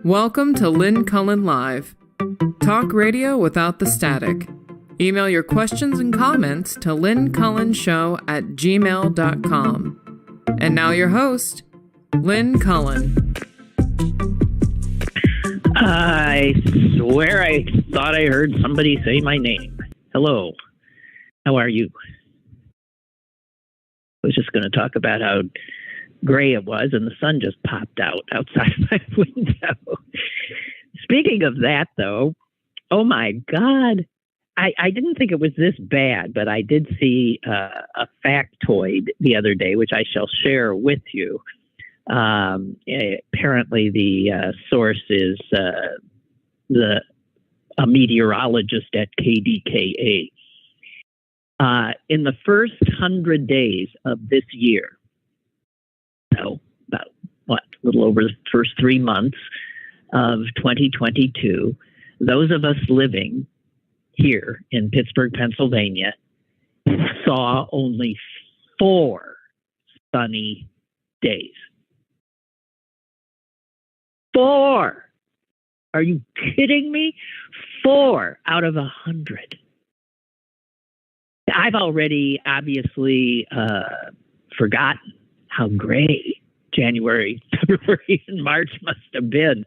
Welcome to Lynn Cullen Live. Talk radio without the static. Email your questions and comments to lynncullenshow@gmail.com. And now your host, Lynn Cullen. I swear I thought I heard somebody say my name. Hello. How are you? I was just going to talk about how gray it was, and the sun just popped out outside my window. Speaking of that, though, oh my God, I didn't think it was this bad, but I did see a factoid the other day, which I shall share with you. Apparently, the source is a meteorologist at KDKA. In the first 100 days of this year, so about a little over the first 3 months of 2022, those of us living here in Pittsburgh, Pennsylvania, saw only 4 sunny days. 4! Are you kidding me? 4 out of 100. I've already obviously forgotten how gray January, February, and March must have been,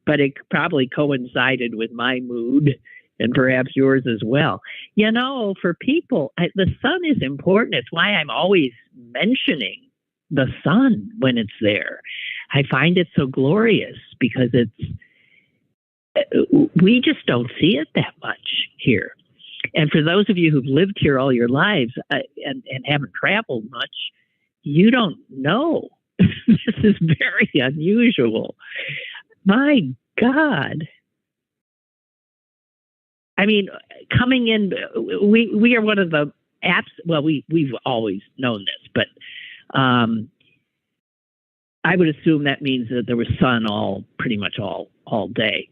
but it probably coincided with my mood and perhaps yours as well. You know, for people, the sun is important. It's why I'm always mentioning the sun when it's there. I find it so glorious because we just don't see it that much here. And for those of you who've lived here all your lives and haven't traveled much, you don't know. This is very unusual. My God. I mean, coming in, we are one of the apps. Well, we've always known this, but I would assume that means that there was sun pretty much all day.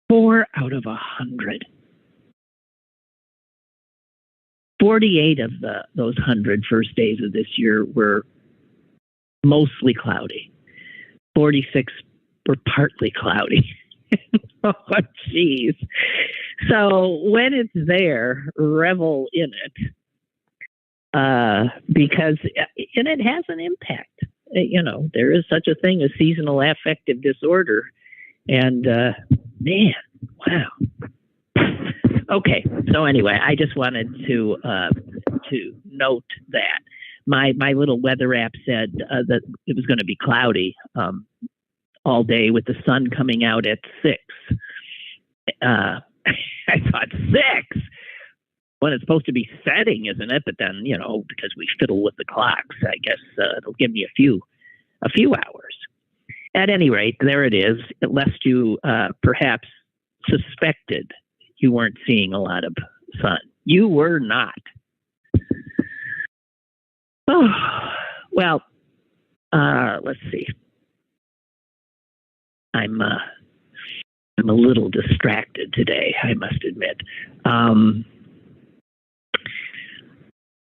4 out of 100. 48 of those 100 first days of this year were mostly cloudy. 46 were partly cloudy. Oh, geez. So when it's there, revel in it. Because it has an impact. You know, there is such a thing as seasonal affective disorder. And man, wow. Okay, so anyway, I just wanted to note that my little weather app said that it was going to be cloudy all day with the sun coming out at 6. I thought 6. When it's supposed to be setting, isn't it? But then, you know, because we fiddle with the clocks, I guess it'll give me a few hours. At any rate, there it is. Lest you perhaps suspected you weren't seeing a lot of sun. You were not. Oh, well, let's see. I'm a little distracted today, I must admit.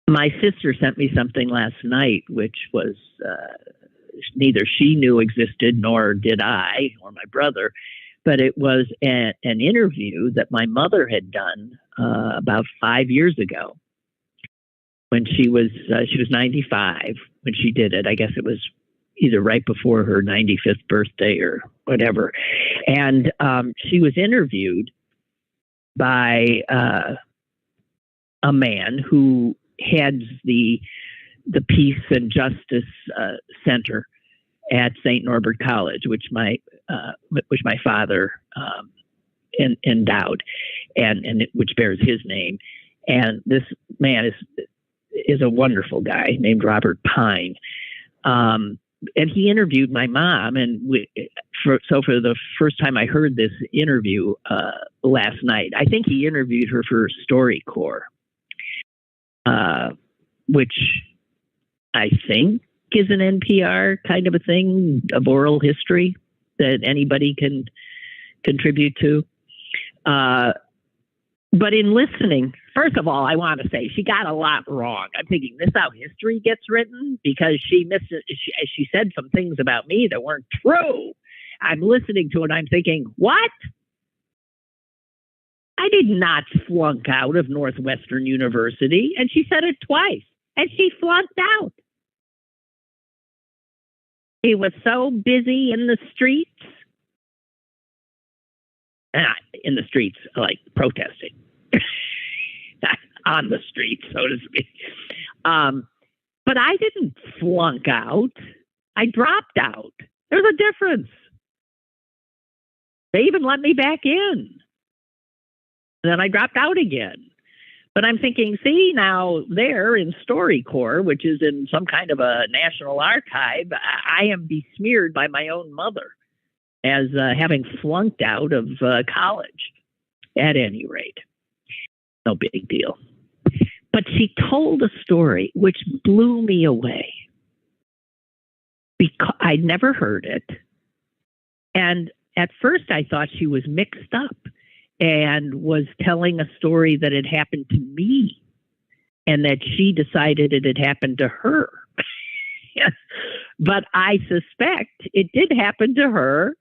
My sister sent me something last night, which was neither she knew existed, nor did I, or my brother, but it was an interview that my mother had done about 5 years ago when she was 95 when she did it. I guess it was either right before her 95th birthday or whatever. And she was interviewed by a man who heads the Peace and Justice Center at St. Norbert College, which my father endowed, and which bears his name. And this man is a wonderful guy named Robert Pine. And he interviewed my mom, and for the first time I heard this interview last night. I think he interviewed her for StoryCorps, which I think is an NPR kind of a thing of oral history that anybody can contribute to. But in listening First of all, I want to say she got a lot wrong. I'm thinking this is how history gets written because she missed it. She said some things about me that weren't true. I'm listening to it. I'm thinking, what? I did not flunk out of Northwestern University. And she said it twice. And she flunked out. He was so busy in the streets. In the streets, like protesting. On the streets, so to speak. But I didn't flunk out. I dropped out. There's a difference. They even let me back in. Then I dropped out again. But I'm thinking, see, now there in StoryCorps, which is in some kind of a national archive, I am besmeared by my own mother as having flunked out of college, at any rate. No big deal. But she told a story which blew me away. Because I'd never heard it. And at first I thought she was mixed up and was telling a story that had happened to me and that she decided it had happened to her. But I suspect it did happen to her.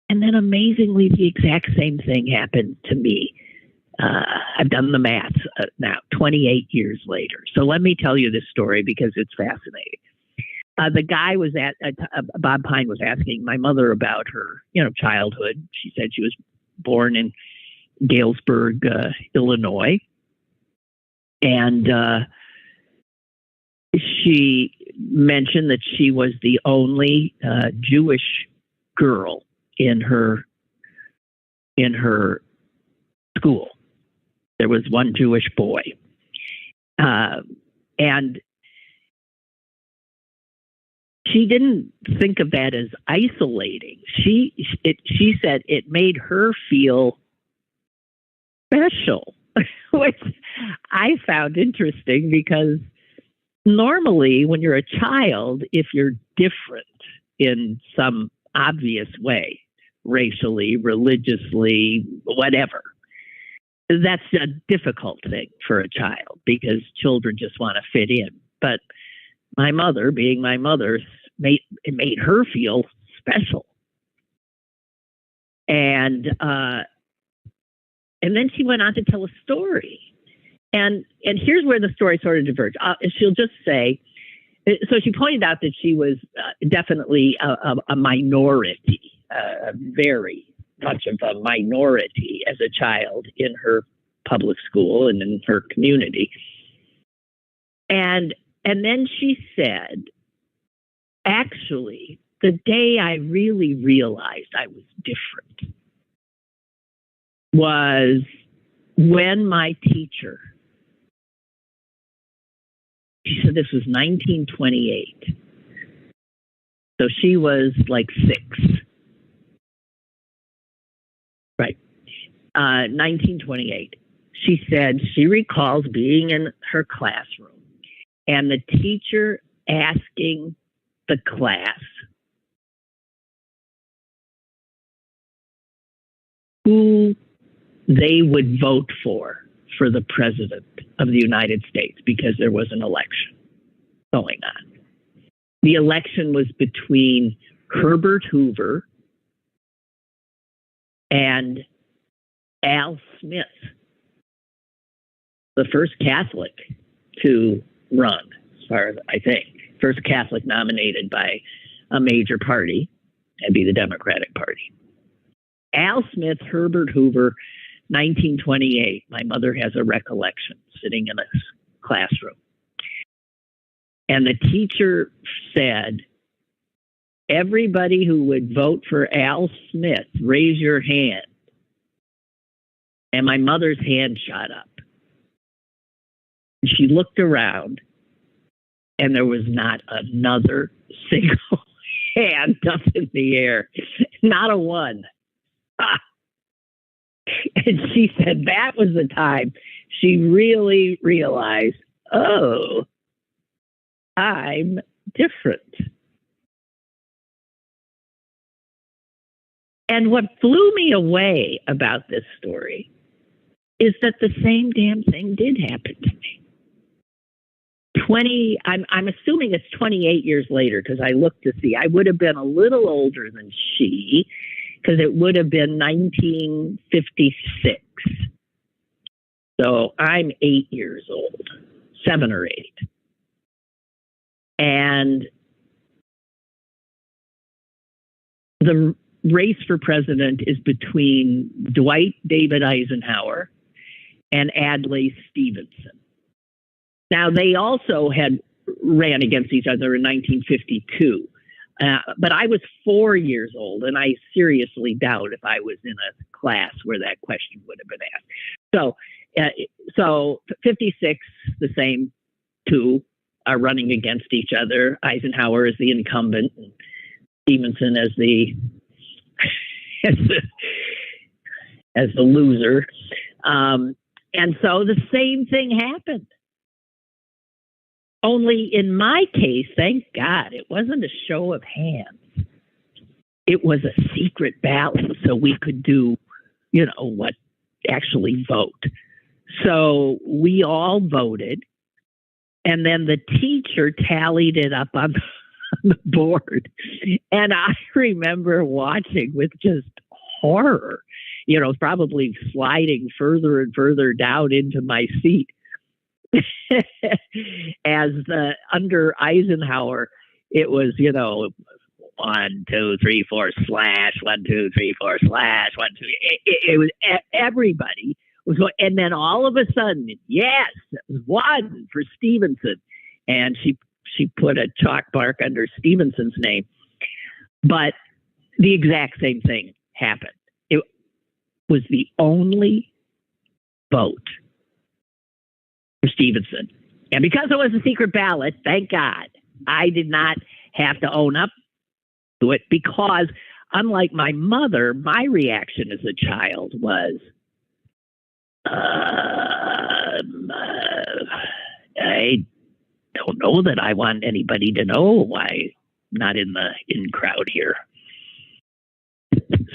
And then amazingly, the exact same thing happened to me. I've done the math now, 28 years later. So let me tell you this story because it's fascinating. The guy was Bob Pine was asking my mother about her, childhood. She said she was born in Galesburg, Illinois. And she mentioned that she was the only Jewish girl in her school. There was one Jewish boy. And she didn't think of that as isolating. She said it made her feel special, which I found interesting because normally when you're a child, if you're different in some obvious way, racially, religiously, whatever, that's a difficult thing for a child because children just want to fit in. But my mother, being my mother, it made her feel special. And then she went on to tell a story. And here's where the story sort of diverged. She'll just say, so she pointed out that she was definitely a minority, very much of a minority as a child in her public school and in her community. And then she said, actually, the day I really realized I was different was when my teacher, she said this was 1928. So she was like 6. Right. 1928. She said she recalls being in her classroom and the teacher asking the class who they would vote for the president of the United States because there was an election going on. The election was between Herbert Hoover and Al Smith, the first Catholic to run, as far as I think. First Catholic nominated by a major party, that'd be the Democratic Party. Al Smith, Herbert Hoover, 1928. My mother has a recollection sitting in a classroom. And the teacher said, everybody who would vote for Al Smith, raise your hand. And my mother's hand shot up. She looked around and there was not another single hand up in the air. Not a one. And she said that was the time she really realized, oh, I'm different. And what blew me away about this story is that the same damn thing did happen to me. I'm assuming it's 28 years later, because I looked to see. I would have been a little older than she, because it would have been 1956. So I'm 8 years old, 7 or 8. And the race for president is between Dwight David Eisenhower and Adlai Stevenson. Now, they also had ran against each other in 1952. But I was 4 years old, and I seriously doubt if I was in a class where that question would have been asked. So 56, the same two are running against each other. Eisenhower is the incumbent, and Stevenson as the as the loser. And so the same thing happened. Only in my case, thank God, it wasn't a show of hands. It was a secret ballot, so we could do, what, actually vote. So we all voted, and then the teacher tallied it up on the board. And I remember watching with just horror, probably sliding further and further down into my seat. As under Eisenhower, it was, 1, 2, 3, 4 slash 1, 2, 3, 4 slash 1, 2. It was everybody was going, and then all of a sudden, yes, it was 1 for Stevenson, and she put a chalk mark under Stevenson's name, but the exact same thing happened. It was the only vote for Stevenson. And because it was a secret ballot, thank God, I did not have to own up to it, because unlike my mother, my reaction as a child was, I don't know that I want anybody to know why I'm not in the in crowd here.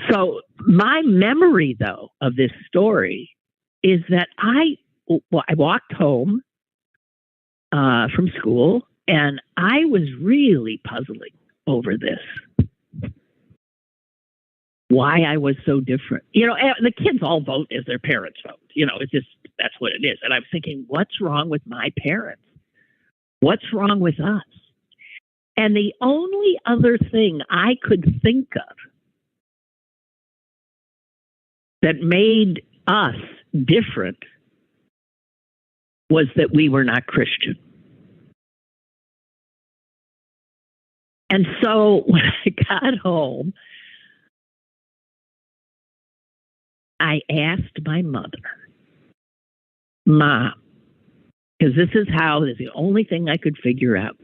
So my memory, though, of this story is that I walked home from school, and I was really puzzling over this. Why I was so different. The kids all vote as their parents vote. It's just, that's what it is. And I'm thinking, what's wrong with my parents? What's wrong with us? And the only other thing I could think of that made us different was that we were not Christian. And so when I got home, I asked my mother, Mom, because this is the only thing I could figure out.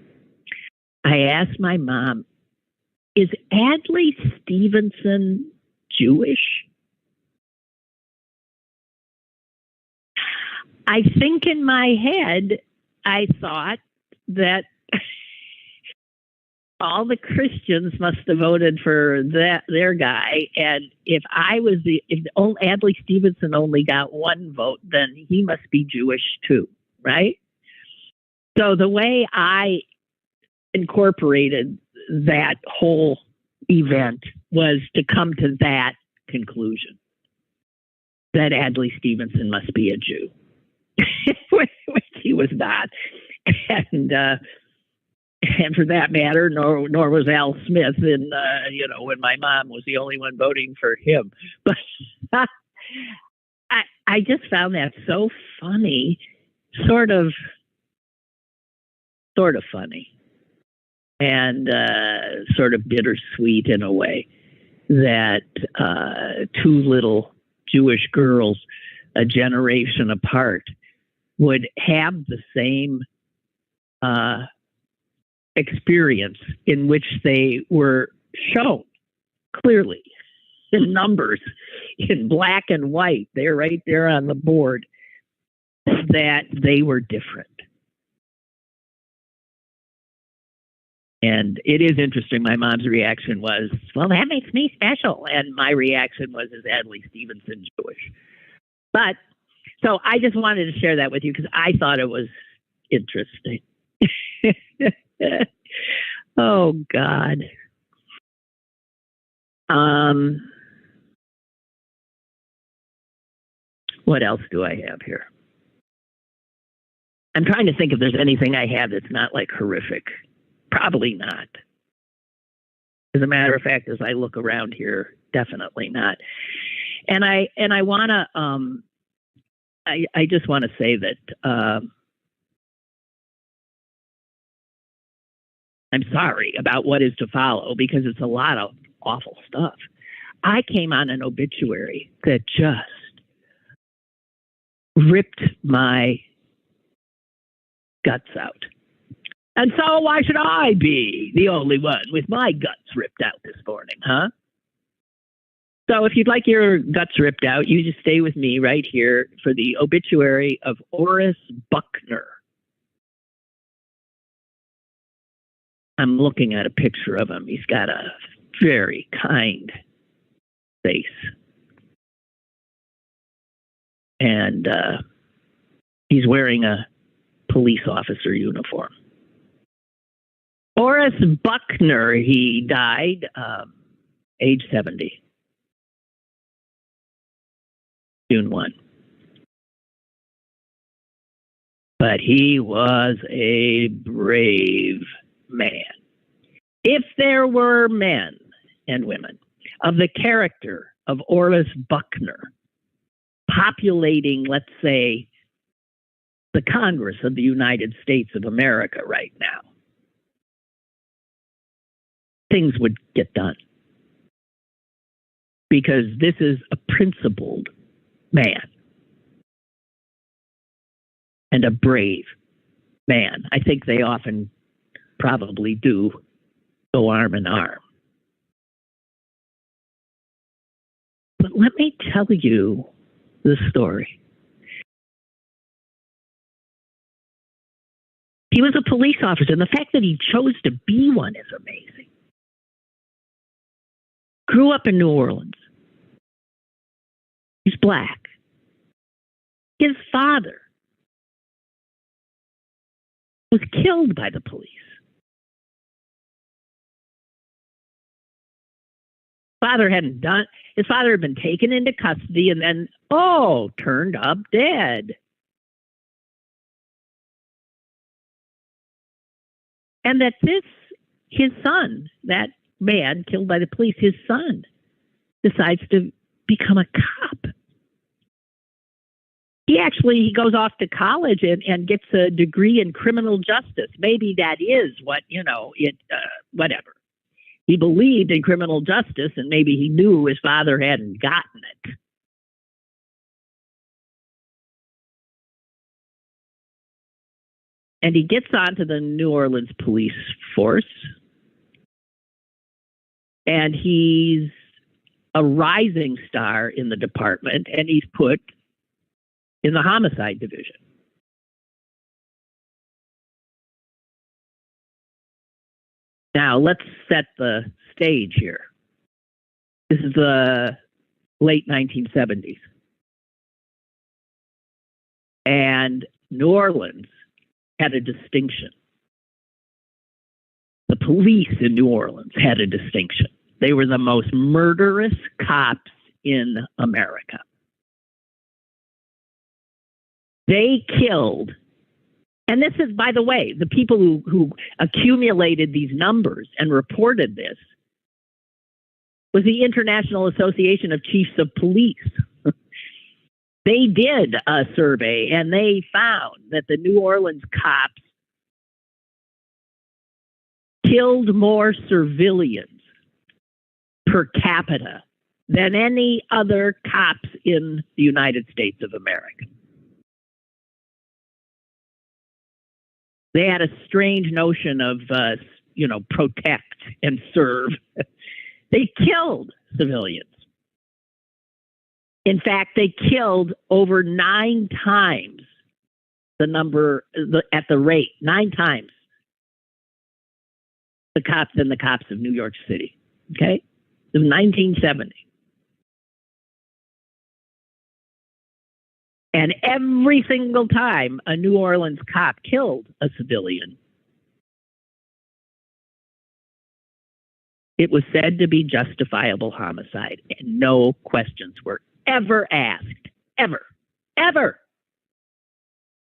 I asked my mom, is Adlai Stevenson Jewish? I think in my head, I thought that all the Christians must have voted for their guy, and if Adlai Stevenson only got 1 vote, then he must be Jewish too, right? So the way I incorporated that whole event was to come to that conclusion, that Adlai Stevenson must be a Jew. Which he was not, and for that matter, nor was Al Smith. And when my mom was the only one voting for him. But I just found that so funny, sort of funny, and sort of bittersweet in a way, that 2 little Jewish girls, a generation apart, would have the same experience in which they were shown clearly in numbers, in black and white. They're right there on the board, that they were different. And it is interesting. My mom's reaction was, well, that makes me special. And my reaction was, is Adlai Stevenson Jewish? But So I just wanted to share that with you because I thought it was interesting. Oh, God. What else do I have here? I'm trying to think if there's anything I have that's not like horrific. Probably not. As a matter of fact, as I look around here, definitely not. And I want to I just want to say that I'm sorry about what is to follow because it's a lot of awful stuff. I came on an obituary that just ripped my guts out. And so why should I be the only one with my guts ripped out this morning, huh? So if you'd like your guts ripped out, you just stay with me right here for the obituary of Oris Buckner. I'm looking at a picture of him. He's got a very kind face. And he's wearing a police officer uniform. Oris Buckner, he died age 70. June 1. But he was a brave man. If there were men and women of the character of Oris Buckner populating, let's say, the Congress of the United States of America right now, things would get done. Because this is a principled man and a brave man. I think they often probably do go arm in arm. But let me tell you the story. He was a police officer, and the fact that he chose to be one is amazing. Grew up in New Orleans. He's black. His father was killed by the police. His father had been taken into custody and then, turned up dead. And that his son, that man killed by the police, his son decides to become a cop. He goes off to college and gets a degree in criminal justice. Maybe that is what, whatever. He believed in criminal justice and maybe he knew his father hadn't gotten it. And he gets onto the New Orleans police force. And he's a rising star in the department, and he's put in the homicide division. Now, let's set the stage here. This is the late 1970s. And New Orleans had a distinction. The police in New Orleans had a distinction. They were the most murderous cops in America. They killed, and this is, by the way, the people who accumulated these numbers and reported this was the International Association of Chiefs of Police. They did a survey, and they found that the New Orleans cops killed more civilians per capita than any other cops in the United States of America. They had a strange notion of, protect and serve. They killed civilians. In fact, they killed over 9 times the number, at the rate, 9 times the cops of New York City. Okay? It was 1970. And every single time a New Orleans cop killed a civilian, it was said to be justifiable homicide, and no questions were ever asked. Ever. Ever.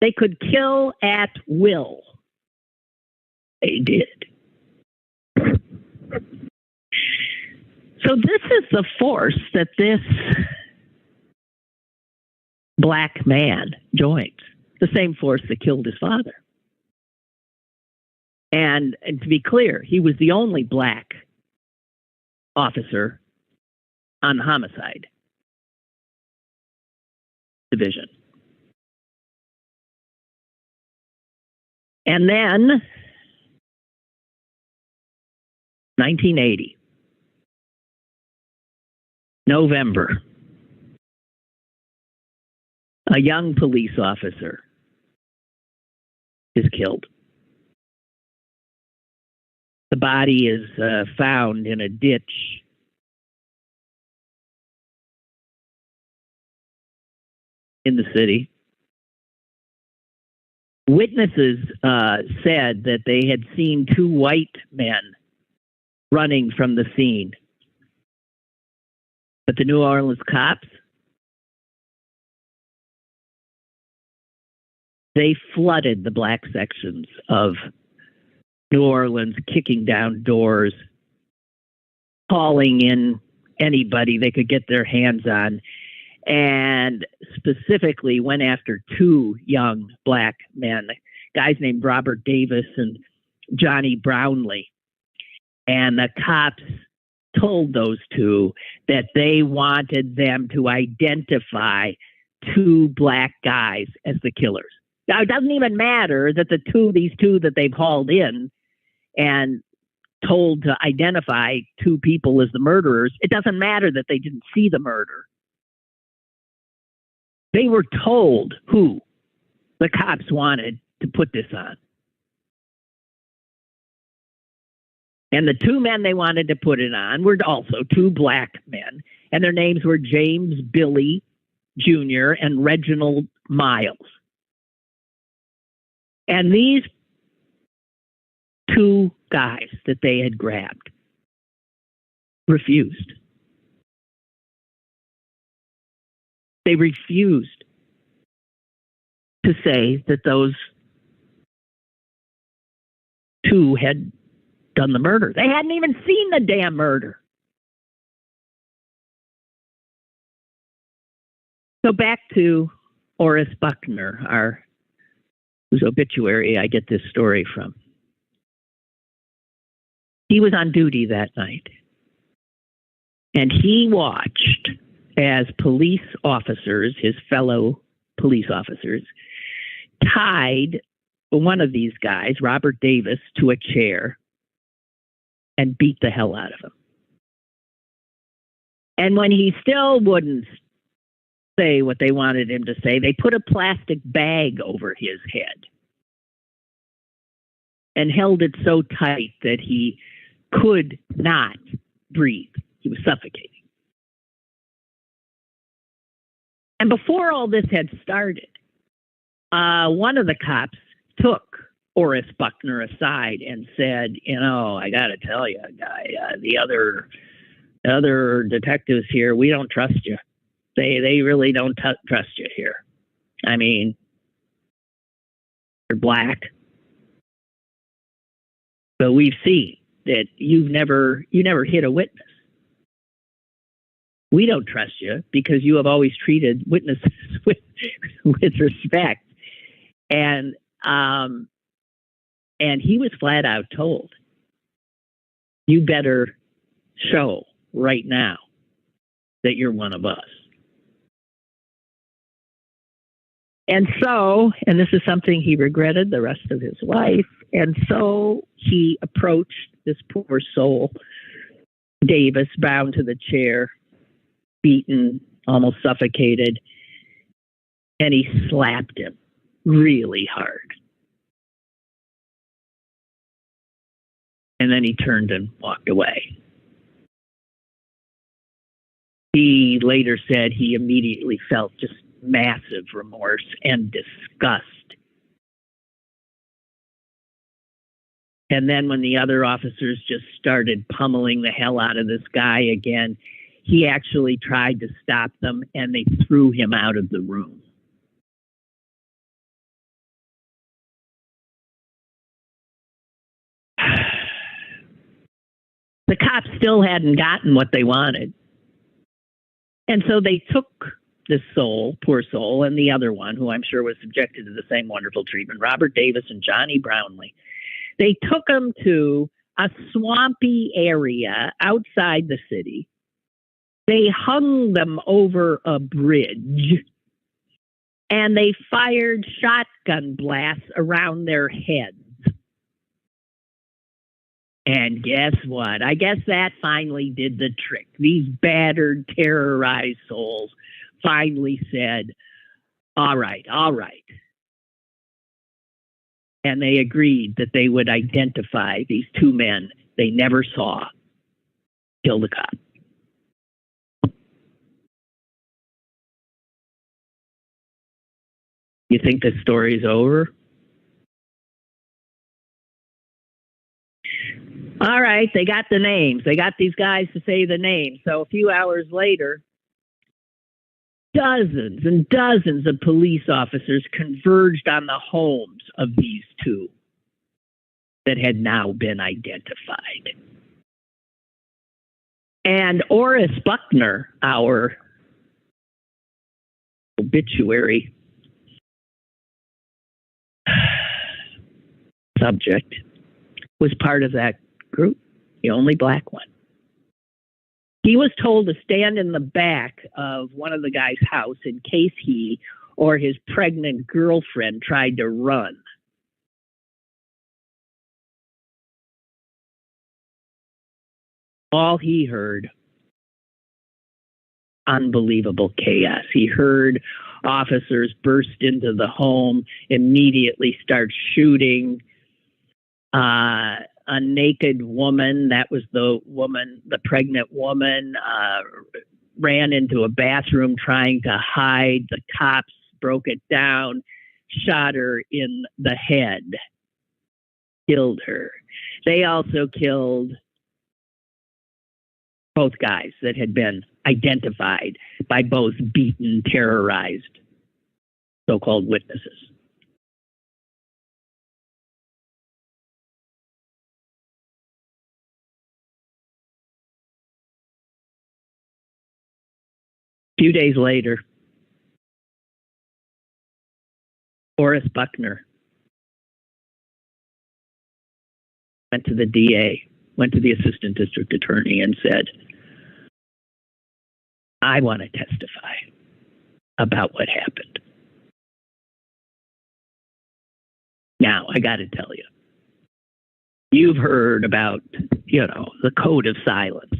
They could kill at will. They did. So this is the force that this black man joins, the same force that killed his father. And to be clear, he was the only black officer on the homicide division. And then 1980, November, a young police officer is killed. The body is found in a ditch in the city. Witnesses said that they had seen two white men running from the scene. But the New Orleans cops, they flooded the black sections of New Orleans, kicking down doors, calling in anybody they could get their hands on, and specifically went after two young black men, guys named Robert Davis and Johnny Brownlee. And the cops told those two that they wanted them to identify two black guys as the killers. Now, it doesn't even matter that these two that they've hauled in and told to identify two people as the murderers. It doesn't matter that they didn't see the murder. They were told who the cops wanted to put this on. And the two men they wanted to put it on were also two black men, and their names were James Billy Jr. and Reginald Miles. And these two guys that they had grabbed refused. They refused to say that those two had done the murder. They hadn't even seen the damn murder. So back to Oris Buckner, whose obituary I get this story from. He was on duty that night, and he watched as police officers, his fellow police officers, tied one of these guys, Robert Davis, to a chair and beat the hell out of him. And when he still wouldn't say what they wanted him to say, they put a plastic bag over his head and held it so tight that he could not breathe. He was suffocating. And before all this had started, one of the cops took Oris Buckner aside and said, I got to tell you, guy, the other detectives here, we don't trust you. They really don't trust you here. I mean, you're black, but we've seen that you never hit a witness. We don't trust you because you have always treated witnesses with respect. And he was flat out told, you better show right now that you're one of us. And so, and this is something he regretted the rest of his life, and so he approached this poor soul, Davis, bound to the chair, beaten, almost suffocated, and he slapped him really hard. And then he turned and walked away. He later said he immediately felt just massive remorse and disgust. And then when the other officers just started pummeling the hell out of this guy again, he actually tried to stop them, and they threw him out of the room. The cops still hadn't gotten what they wanted. And so they took this soul, poor soul, and the other one, who I'm sure was subjected to the same wonderful treatment, Robert Davis and Johnny Brownlee. They took them to a swampy area outside the city. They hung them over a bridge, and they fired shotgun blasts around their heads. And guess what? I guess that finally did the trick. These battered, terrorized souls finally said, all right. And they agreed that they would identify these two men they never saw kill the cop. You think this story's over? All right, they got the names. They got these guys to say the names. So a few hours later, dozens and dozens of police officers converged on the homes of these two that had now been identified. And Oris Buckner, our obituary subject, was part of that group, the only black one. He was told to stand in the back of one of the guy's house in case he or his pregnant girlfriend tried to run. All he heard, unbelievable chaos. He heard officers burst into the home, immediately start shooting. A naked woman, that was the pregnant woman, ran into a bathroom trying to hide. The cops broke it down, shot her in the head, killed her. They also killed both guys that had been identified by both beaten, terrorized so-called witnesses. A few days later, Oris Buckner went to the DA, went to the assistant district attorney and said, I want to testify about what happened. Now, I got to tell you, you've heard about, the code of silence.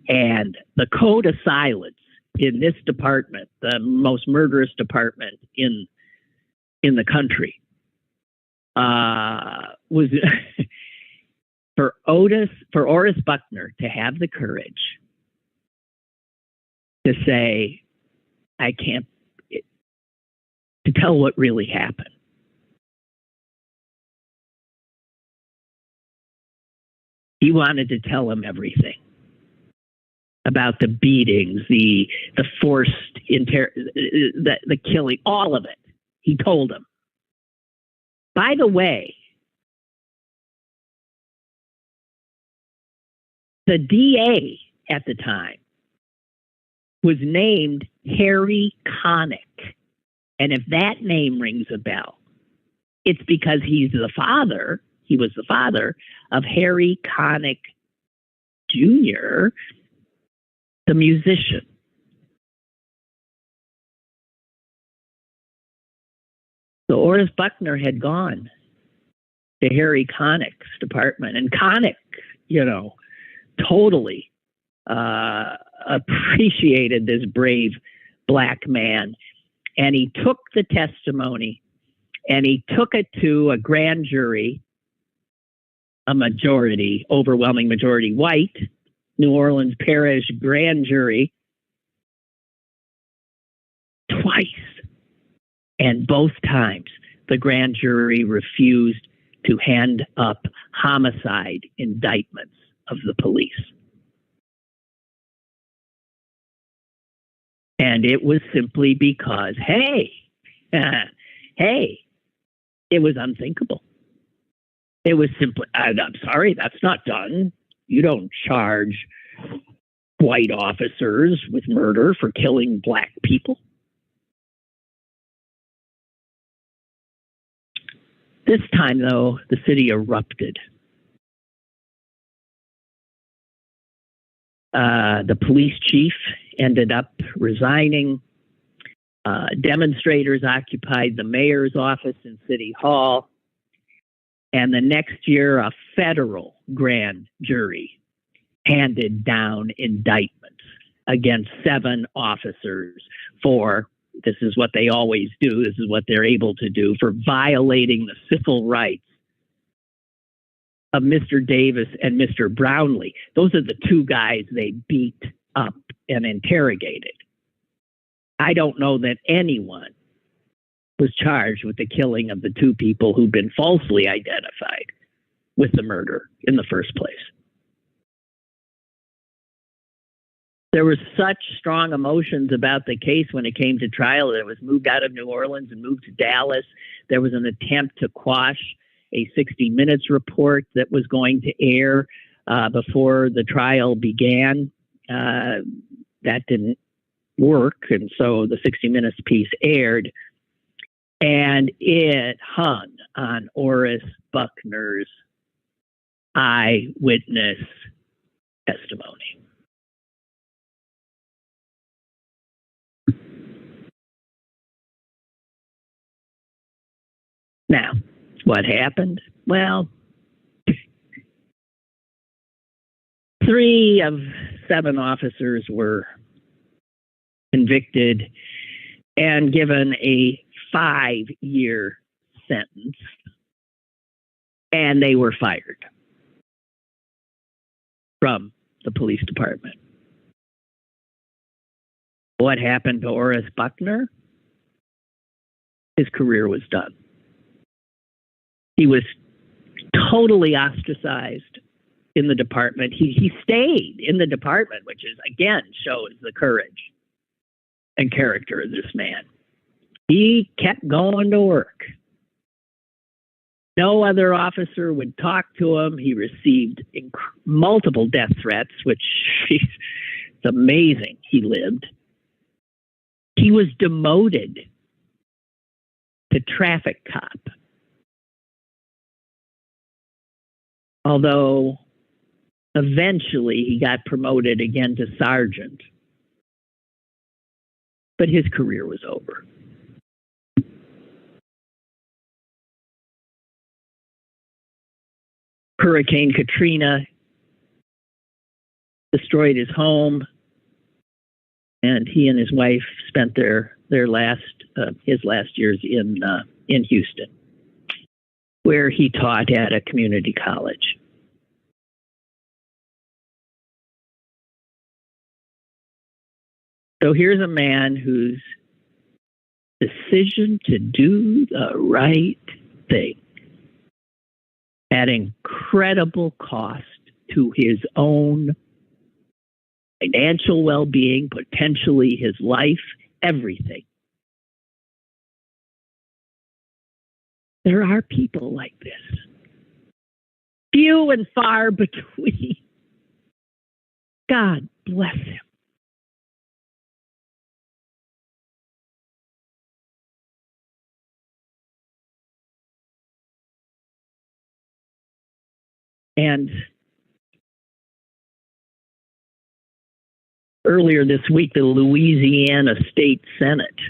And the code of silence in this department, the most murderous department in the country, was for Oris Buckner to have the courage to say, I can't, to tell what really happened. He wanted to tell him everything about the beatings, the forced the killing, all of it. He told him. By the way, the DA at the time was named Harry Connick. And if that name rings a bell, it's because he was the father of Harry Connick Jr., the musician. So Oris Buckner had gone to Harry Connick's department, and Connick, totally appreciated this brave black man. And he took the testimony and he took it to a grand jury, a overwhelming majority white, New Orleans Parish grand jury, twice. And both times, the grand jury refused to hand up homicide indictments of the police. And it was simply because, hey, it was unthinkable. It was simply, I'm sorry, that's not done. You don't charge white officers with murder for killing black people. This time, though, the city erupted. The police chief ended up resigning. Demonstrators occupied the mayor's office in City Hall. And the next year, a federal grand jury handed down indictments against 7 officers for, this is what they always do, this is what they're able to do, for violating the civil rights of Mr. Davis and Mr. Brownlee. Those are the 2 guys they beat up and interrogated. I don't know that anyone was charged with the killing of the 2 people who'd been falsely identified with the murder in the first place. There were such strong emotions about the case when it came to trial that it was moved out of New Orleans and moved to Dallas. There was an attempt to quash a 60 Minutes report that was going to air before the trial began. That didn't work, and so the 60 Minutes piece aired, and it hung on Oris Buckner's eyewitness testimony. Now, what happened? Well, 3 of 7 officers were convicted and given a 5-year sentence, and they were fired from the police department. What happened to Oris Buckner? His career was done. He was totally ostracized in the department. He stayed in the department, which is, again, shows the courage and character of this man. He kept going to work. No other officer would talk to him. He received multiple death threats, which it's amazing he lived. He was demoted to traffic cop. Although eventually he got promoted again to sergeant. But his career was over. Hurricane Katrina destroyed his home, and he and his wife spent his last years in Houston, where he taught at a community college. So here's a man whose decision to do the right thing at incredible cost to his own financial well-being, potentially his life, everything. There are people like this. Few and far between. God bless him. And earlier this week, the Louisiana State Senate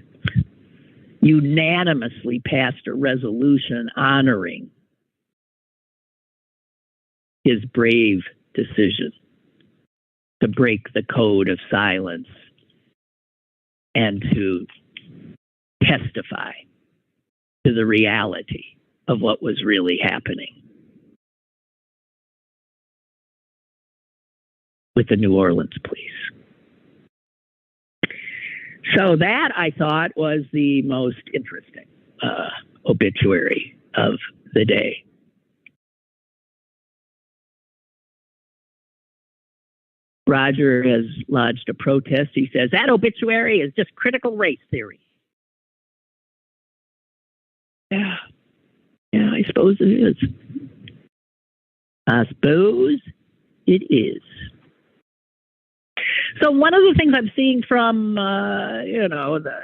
unanimously passed a resolution honoring his brave decision to break the code of silence and to testify to the reality of what was really happening with the New Orleans police. So that I thought was the most interesting obituary of the day. Roger has lodged a protest. He says that obituary is just critical race theory. Yeah, I suppose it is. I suppose it is. So one of the things I'm seeing from the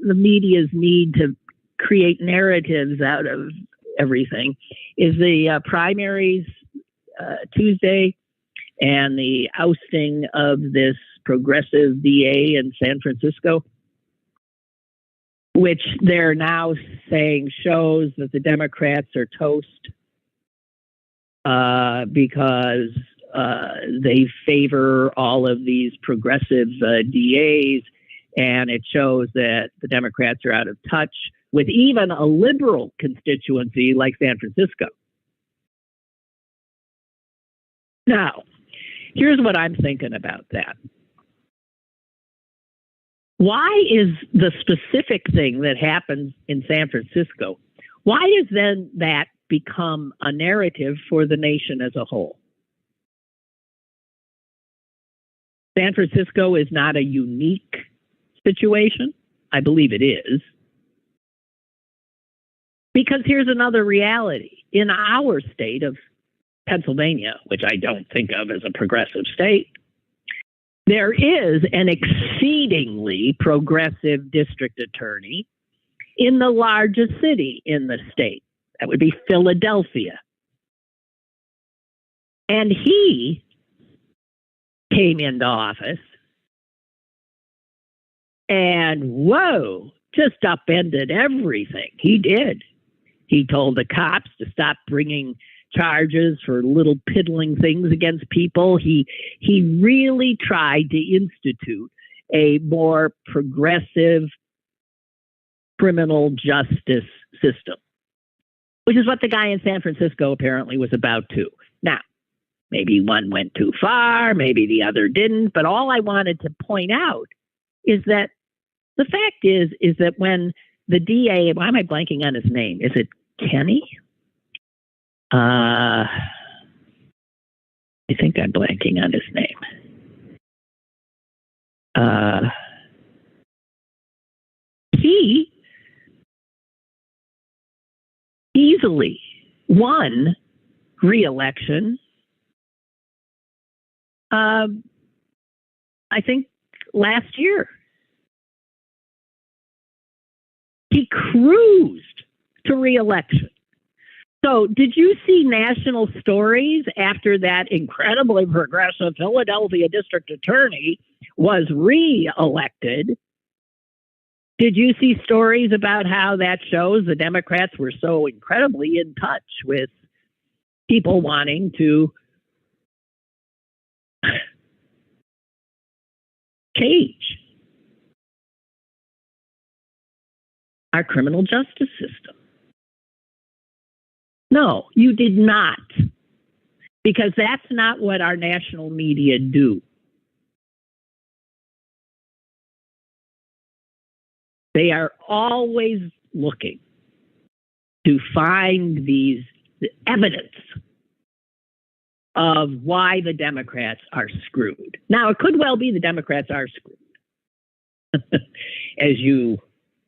media's need to create narratives out of everything is the primaries Tuesday and the ousting of this progressive DA in San Francisco, which they're now saying shows that the Democrats are toast because they favor all of these progressive DAs, and it shows that the Democrats are out of touch with even a liberal constituency like San Francisco. Now, here's what I'm thinking about that. Why is the specific thing that happens in San Francisco, why is then that become a narrative for the nation as a whole? San Francisco is not a unique situation. I believe it is. Because here's another reality. In our state of Pennsylvania, which I don't think of as a progressive state, there is an exceedingly progressive district attorney in the largest city in the state. That would be Philadelphia. And he came into office and, whoa, just upended everything. He did. He told the cops to stop bringing charges for little piddling things against people. He really tried to institute a more progressive criminal justice system, which is what the guy in San Francisco apparently was about too. Now, maybe one went too far, maybe the other didn't, but all I wanted to point out is that the fact is that when the DA, why am I blanking on his name? Is it Kenny? I think I'm blanking on his name. He easily won re-election. I think last year. He cruised to re-election. So did you see national stories after that incredibly progressive Philadelphia district attorney was re-elected? Did you see stories about how that shows the Democrats were so incredibly in touch with people wanting to change our criminal justice system? No, you did not, because that's not what our national media do. They are always looking to find the evidence of why the Democrats are screwed. Now, it could well be the Democrats are screwed, as you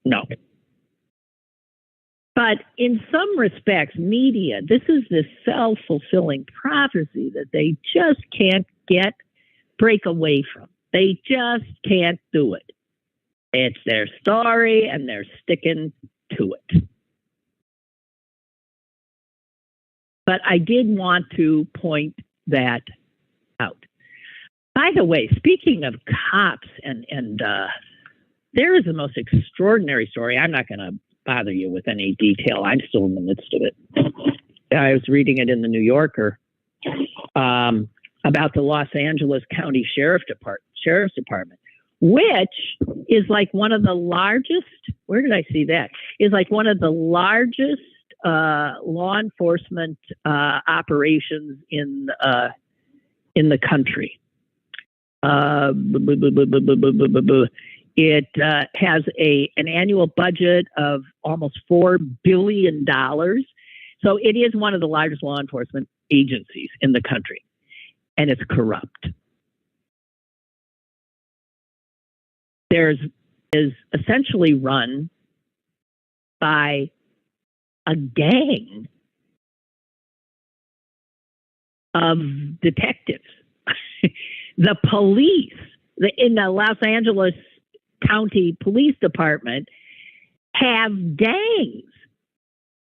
know. But in some respects, media, this is this self-fulfilling prophecy that they just can't break away from. They just can't do it. It's their story, and they're sticking to it. But I did want to point that out. By the way, speaking of cops, and there is the most extraordinary story. I'm not going to bother you with any detail. I'm still in the midst of it. I was reading it in the New Yorker about the Los Angeles County Sheriff's Department, which is like one of the largest, where did I see that? Is like one of the largest law enforcement operations in the country. It has an annual budget of almost $4 billion. So it is one of the largest law enforcement agencies in the country, and it's corrupt. Is essentially run by a gang of detectives. The police in the Los Angeles County Police Department have gangs.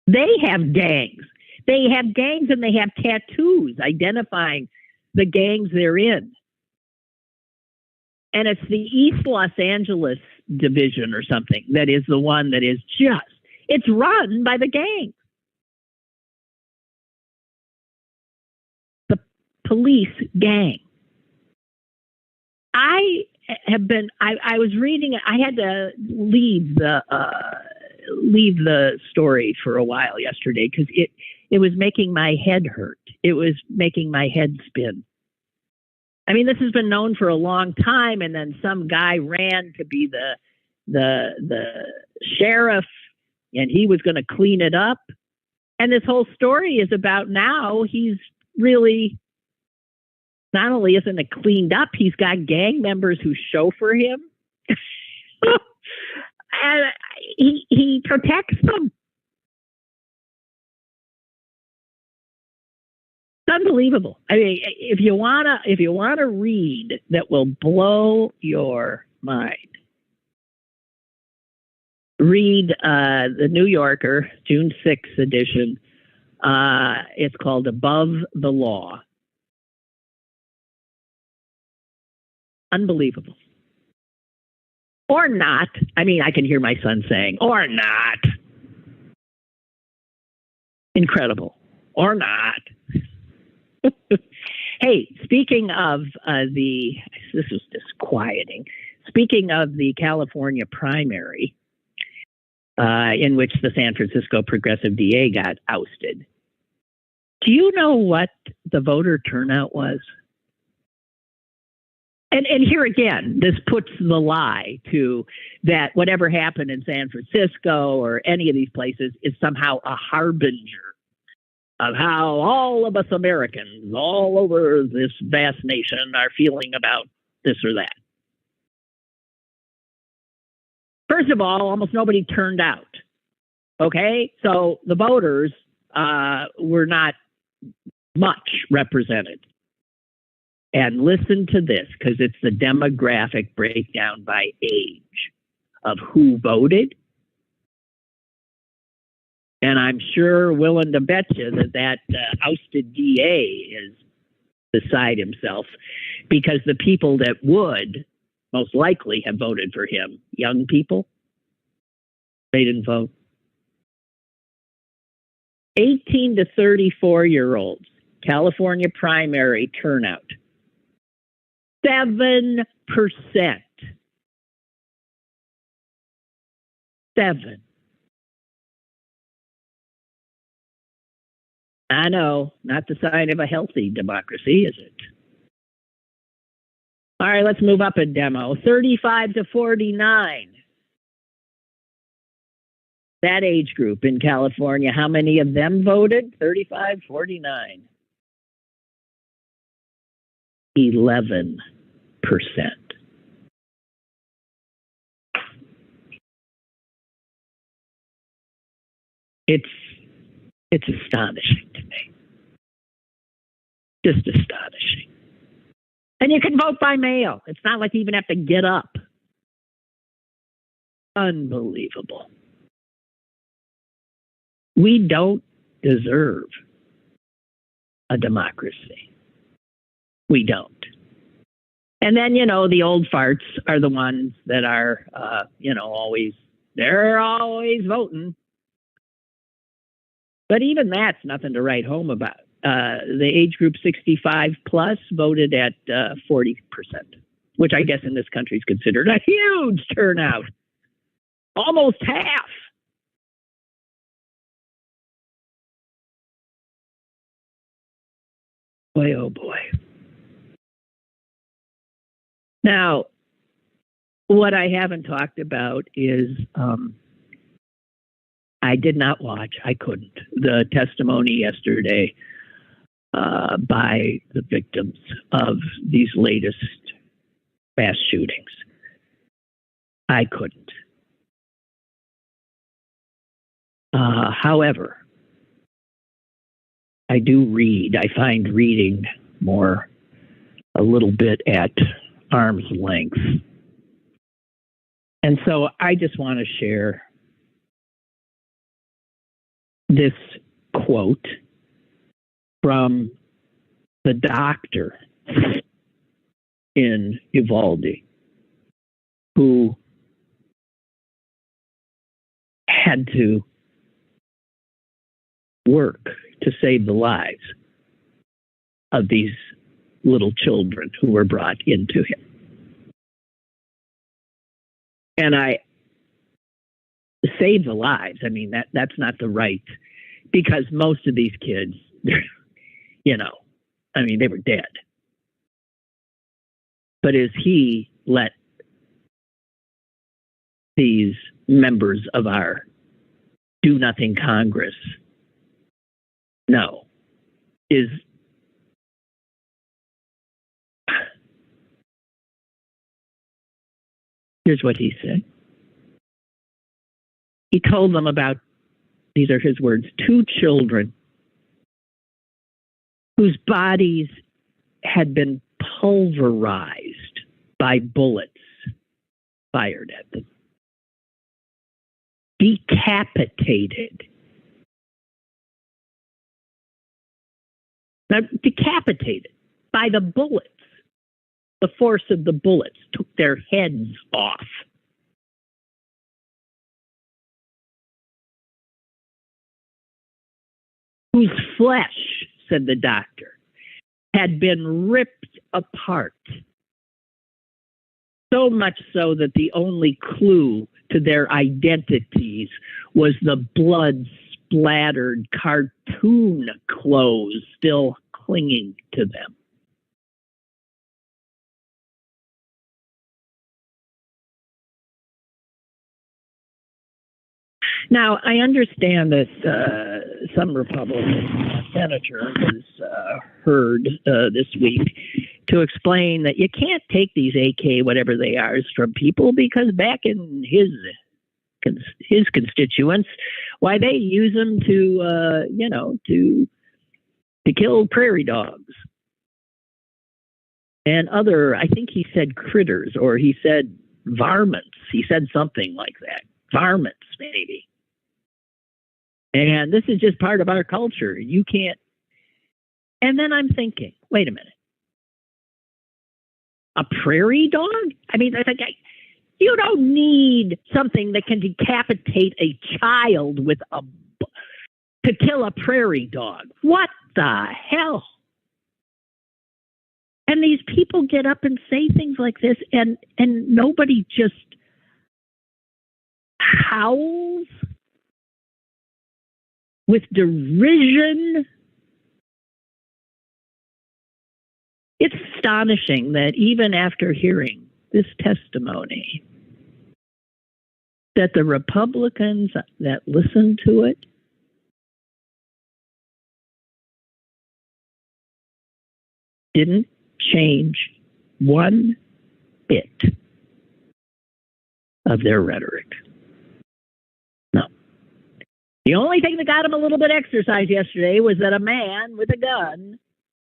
They have gangs. They have gangs and they have tattoos identifying the gangs they're in. And it's the East Los Angeles division or something that is the one that is it's run by the gang. The police gang. I was reading it. I had to leave the story for a while yesterday because it was making my head hurt. It was making my head spin. I mean, this has been known for a long time, and then some guy ran to be the sheriff, and he was going to clean it up. And this whole story is about now he's really not only isn't it cleaned up, he's got gang members who chauffeur him, and he protects them. It's unbelievable. I mean, if you wanna read that will blow your mind, read the New Yorker, June 6th edition. It's called Above the Law. Unbelievable. Or not. I mean, I can hear my son saying, or not. Incredible. Or not. Hey, speaking of this is disquieting. Speaking of the California primary, in which the San Francisco progressive DA got ousted, do you know what the voter turnout was? And here again, this puts the lie to that whatever happened in San Francisco or any of these places is somehow a harbinger of how all of us Americans all over this vast nation are feeling about this or that. First of all, almost nobody turned out. Okay? So the voters were not much represented. And listen to this, because it's the demographic breakdown by age of who voted. And I'm sure willing to bet you that ousted DA is beside himself, because the people that would most likely have voted for him, young people, they didn't vote. 18 to 34-year-olds, California primary turnout, 7%. 7. I know, not the sign of a healthy democracy, is it? All right, let's move up a demo. 35 to 49. That age group in California, how many of them voted? 35, 49. 11%. It's astonishing to me. Just astonishing. And you can vote by mail. It's not like you even have to get up. Unbelievable. We don't deserve a democracy. We don't. And then, the old farts are the ones that are, they're always voting. But even that's nothing to write home about. The age group 65 plus voted at 40%, which I guess in this country is considered a huge turnout. Almost half. Boy, oh boy. Now, What I haven't talked about is I did not watch, I couldn't, the testimony yesterday by the victims of these latest mass shootings. I couldn't. However, I do read. I find reading more a little bit at arm's length. And so I just want to share this quote from the doctor in Uvalde who had to work to save the lives of these little children who were brought into him. And I save the lives. I mean, that's not the right, because most of these kids, you know, I mean, they were dead. But as he let these members of our do nothing Congress know, is here's what he said. He told them about, these are his words, 2 children whose bodies had been pulverized by bullets fired at them, decapitated. Now, decapitated by the bullets. The force of the bullets took their heads off. Whose flesh, said the doctor, had been ripped apart. So much so that the only clue to their identities was the blood-splattered cartoon clothes still clinging to them. Now, I understand that some Republican senator was heard this week to explain that you can't take these AK, whatever they are, from people, because back in his constituents, why, they use them to kill prairie dogs and other, I think he said critters, or he said varmints. He said something like that. Varmints, maybe. And this is just part of our culture. You can't. And then I'm thinking, wait a minute. A prairie dog? I mean, you don't need something that can decapitate a child to kill a prairie dog. What the hell? And these people get up and say things like this, and nobody just howls with derision. It's astonishing that even after hearing this testimony, that the Republicans that listened to it didn't change one bit of their rhetoric. No. The only thing that got them a little bit exercise yesterday was that a man with a gun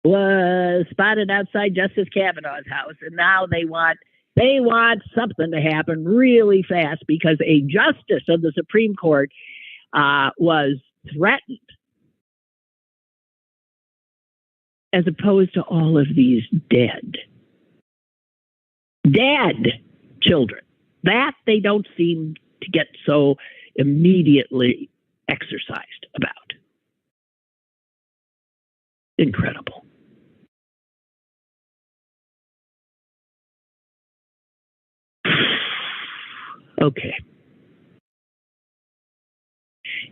was spotted outside Justice Kavanaugh's house, and now they want something to happen really fast because a justice of the Supreme Court was threatened, as opposed to all of these dead children. That they don't seem to get so immediately exercised about. Incredible. Okay.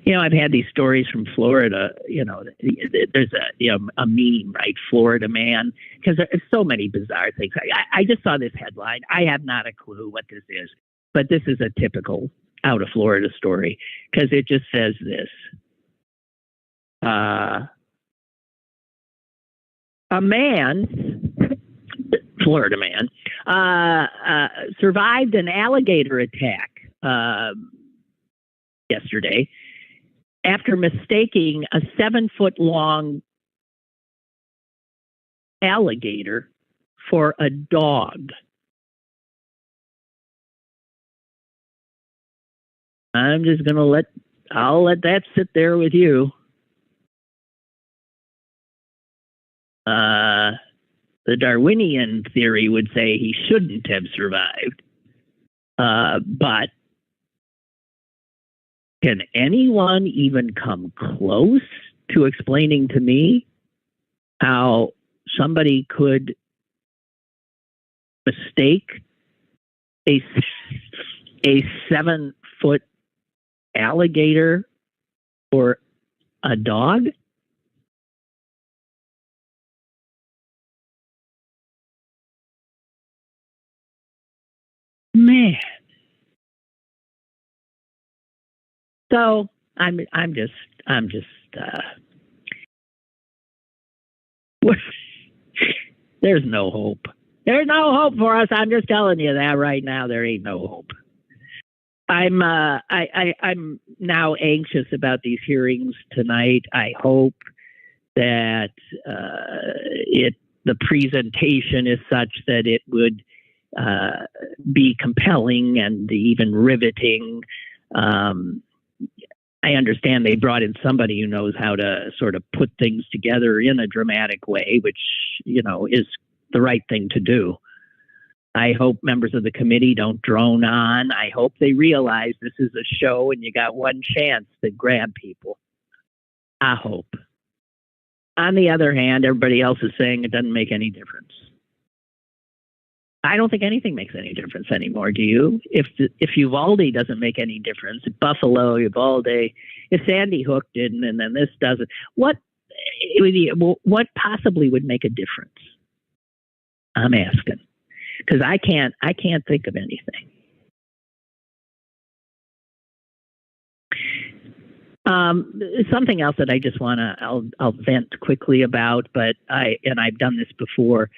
I've had these stories from Florida. There's a meme, right? Florida man, because there's so many bizarre things. I just saw this headline. I have not a clue what this is, but this is a typical out of Florida story because it just says this. A man, Florida man, survived an alligator attack yesterday after mistaking a 7-foot-long alligator for a dog. I'm just going to I'll let that sit there with you. The Darwinian theory would say he shouldn't have survived. But can anyone even come close to explaining to me how somebody could mistake a 7-foot alligator for a dog? Man. So I'm just there's no hope. There's no hope for us. I'm just telling you that right now. There ain't no hope. I'm now anxious about these hearings tonight. I hope that the presentation is such that it would be compelling and even riveting. I understand they brought in somebody who knows how to sort of put things together in a dramatic way, which, is the right thing to do. I hope members of the committee don't drone on. I hope they realize this is a show and you got one chance to grab people. I hope. On the other hand, everybody else is saying it doesn't make any difference. I don't think anything makes any difference anymore. Do you? If Uvalde doesn't make any difference, Buffalo, Uvalde, if Sandy Hook didn't, and then this doesn't, what possibly would make a difference? I'm asking because I can't think of anything. Something else that I just want to I'll vent quickly about, but I've done this before.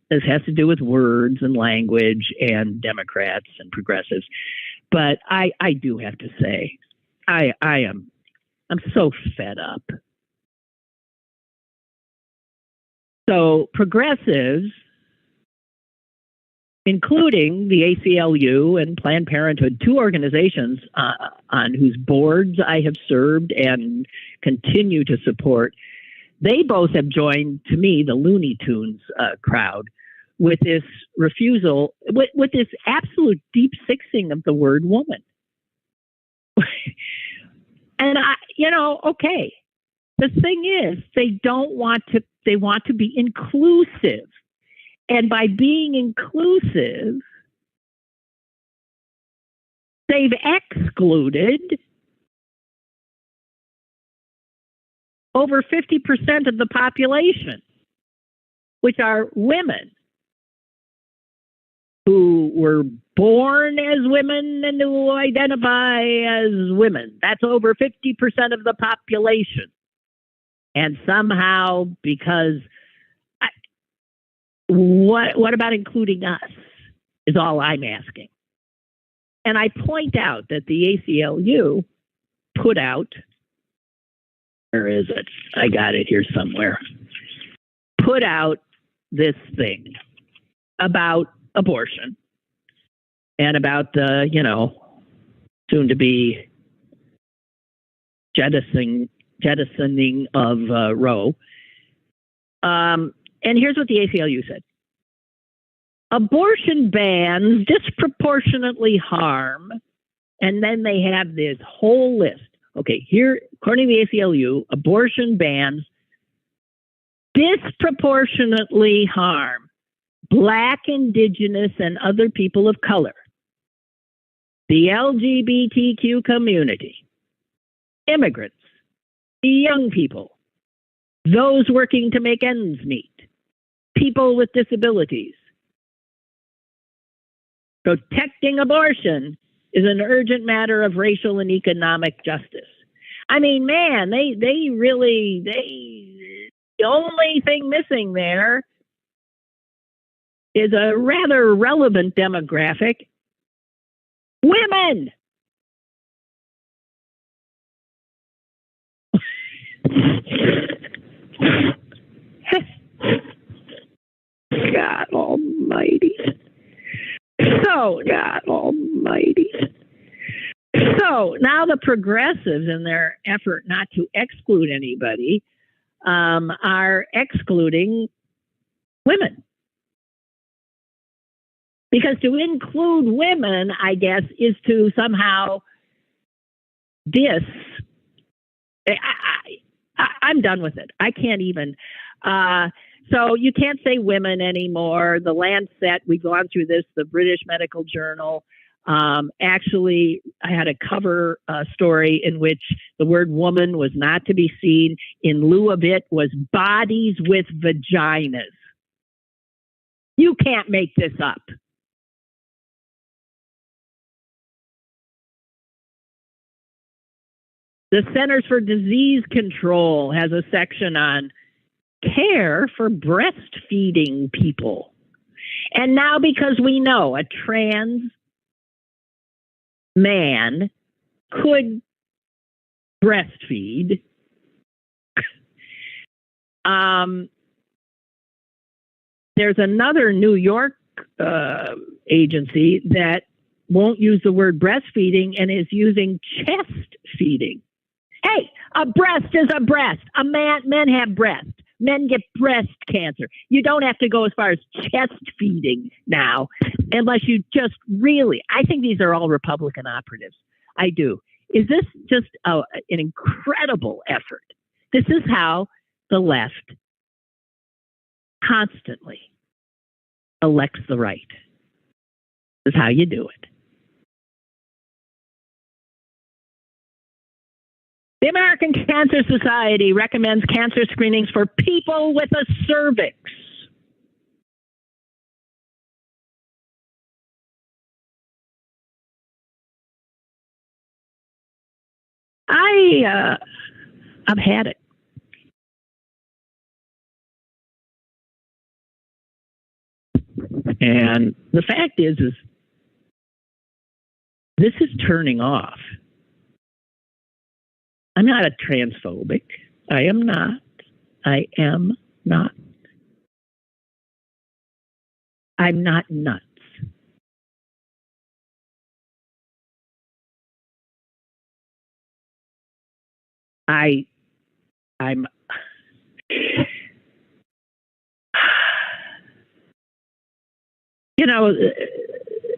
This has to do with words and language and Democrats and progressives. But I do have to say, I'm so fed up. So progressives, including the ACLU and Planned Parenthood, two organizations on whose boards I have served and continue to support, they both have joined, to me, the Looney Tunes crowd with this refusal, with this absolute deep sixing of the word woman. And okay. The thing is, they want to be inclusive. And by being inclusive, they've excluded over 50% of the population, which are women who were born as women and who identify as women. That's over 50% of the population. And somehow, because what about including us is all I'm asking. And I point out that the ACLU put out, where is it? I got it here somewhere. Put out this thing about abortion and about the, soon to be jettisoning of Roe. And here's what the ACLU said. Abortion bans disproportionately harm, and then they have this whole list. Okay, here, according to the ACLU, abortion bans disproportionately harm Black, Indigenous, and other people of color. the LGBTQ community, immigrants, young people, those working to make ends meet, people with disabilities. Protecting abortion is an urgent matter of racial and economic justice. I mean, man, the only thing missing there is a rather relevant demographic: women. God almighty. So, God almighty. So now the progressives, in their effort not to exclude anybody, are excluding women. Because to include women, I guess, is to somehow I'm done with it. I can't even. So you can't say women anymore. The Lancet, we've gone through this, the British Medical Journal. Actually, I had a cover story in which the word woman was not to be seen. In lieu of it was bodies with vaginas. You can't make this up. The Centers for Disease Control has a section on care for breastfeeding people. And now, because we know a trans man could breastfeed, there's another New York agency that won't use the word breastfeeding and is using chest feeding. Hey, a breast is a breast. Men have breasts. Men get breast cancer. You don't have to go as far as chest feeding now, unless you just really, I think these are all Republican operatives. I do. Is this just an incredible effort? This is how the left constantly elects the right. This is how you do it. The American Cancer Society recommends cancer screenings for people with a cervix. I've had it. And the fact is this is turning off. I'm not a transphobic. I am not. I'm not nuts. I'm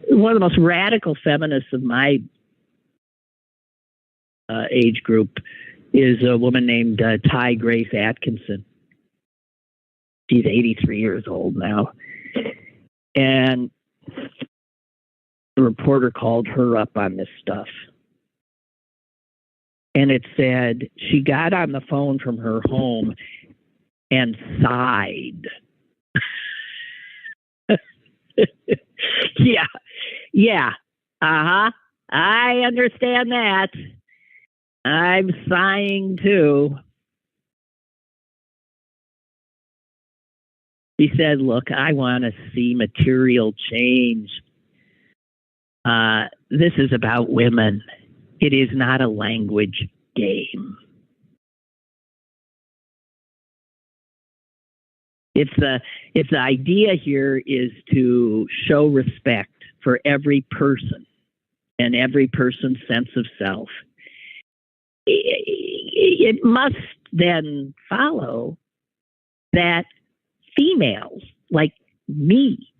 one of the most radical feminists of my age group is a woman named Ty Grace Atkinson. She's 83 years old now. And the reporter called her up on this stuff. And it said she got on the phone from her home and sighed. Yeah. I understand that. I'm sighing too. He said, look, I want to see material change. This is about women. It is not a language game. It's the idea here is to show respect for every person and every person's sense of self. It must then follow that females like me,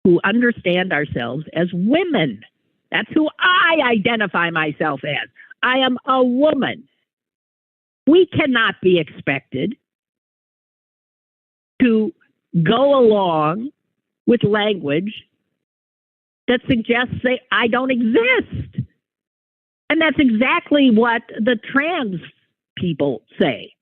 who understand ourselves as women, that's who I identify myself as. I am a woman. We cannot be expected to go along with language that suggests I don't exist. And that's exactly what the trans people say.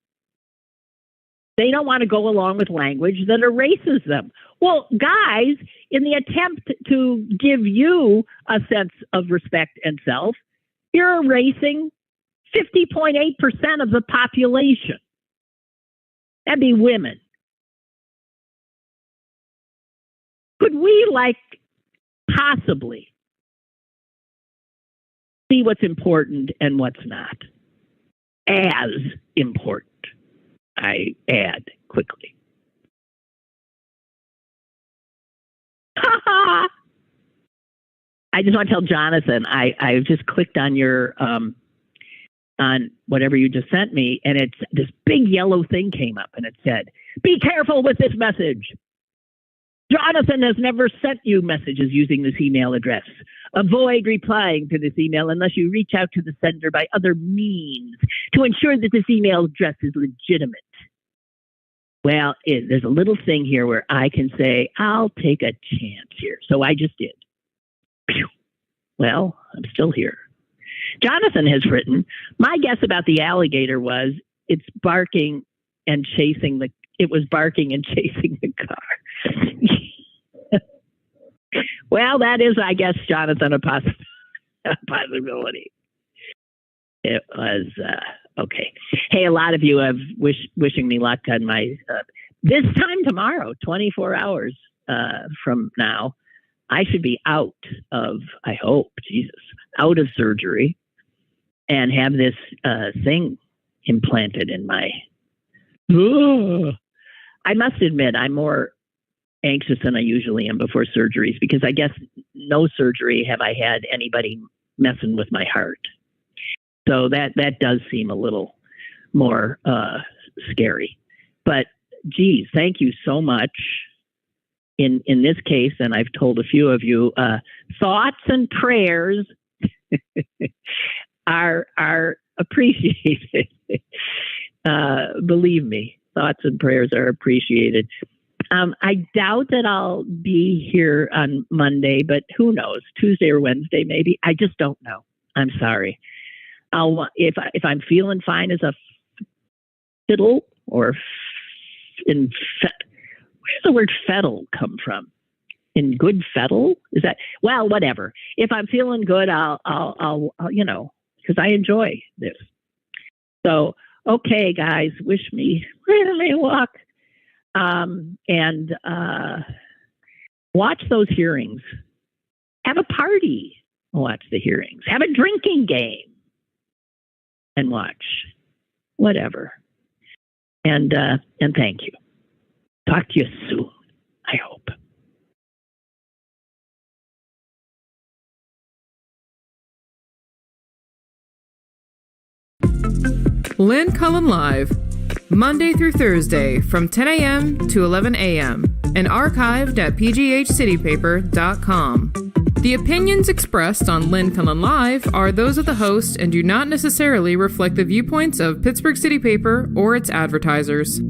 They don't want to go along with language that erases them. Well, guys, in the attempt to give you a sense of respect and self, you're erasing 50.8% of the population. That'd be women. Could we, possibly see what's important and what's not? As important, I add quickly. I just want to tell Jonathan, I just clicked on your on whatever you just sent me, and it's this big yellow thing came up, and it said, "Be careful with this message. Jonathan has never sent you messages using this email address. Avoid replying to this email unless you reach out to the sender by other means to ensure that this email address is legitimate." Well, there's a little thing here where I can say, I'll take a chance here. So I just did. Pew. Well, I'm still here. Jonathan has written, my guess about the alligator was it was barking and chasing the car. Well, that is, I guess, Jonathan, a possibility. It was, okay. Hey, a lot of you have wishing me luck on my, this time tomorrow, 24 hours from now, I should be out of, I hope, out of surgery and have this thing implanted in my, I must admit, I'm more anxious than I usually am before surgeries because I guess no surgery have I had anybody messing with my heart. So that does seem a little more scary. But geez, thank you so much. In this case, and I've told a few of you, thoughts and prayers are appreciated. Believe me, thoughts and prayers are appreciated. I doubt that I'll be here on Monday, but who knows? Tuesday or Wednesday, maybe. I just don't know. I'm sorry. If I'm feeling fine as a fiddle or where's the word fettle come from? In good fettle? Is that, well, whatever. If I'm feeling good, I'll because I enjoy this. So, okay, guys, wish me really luck. And watch those hearings. Have a party. Watch the hearings. Have a drinking game. And watch. Whatever. And thank you. Talk to you soon, I hope. Lynn Cullen Live, Monday through Thursday from 10 a.m. to 11 a.m. and archived at pghcitypaper.com. The opinions expressed on Lynn Cullen Live are those of the host and do not necessarily reflect the viewpoints of Pittsburgh City Paper or its advertisers.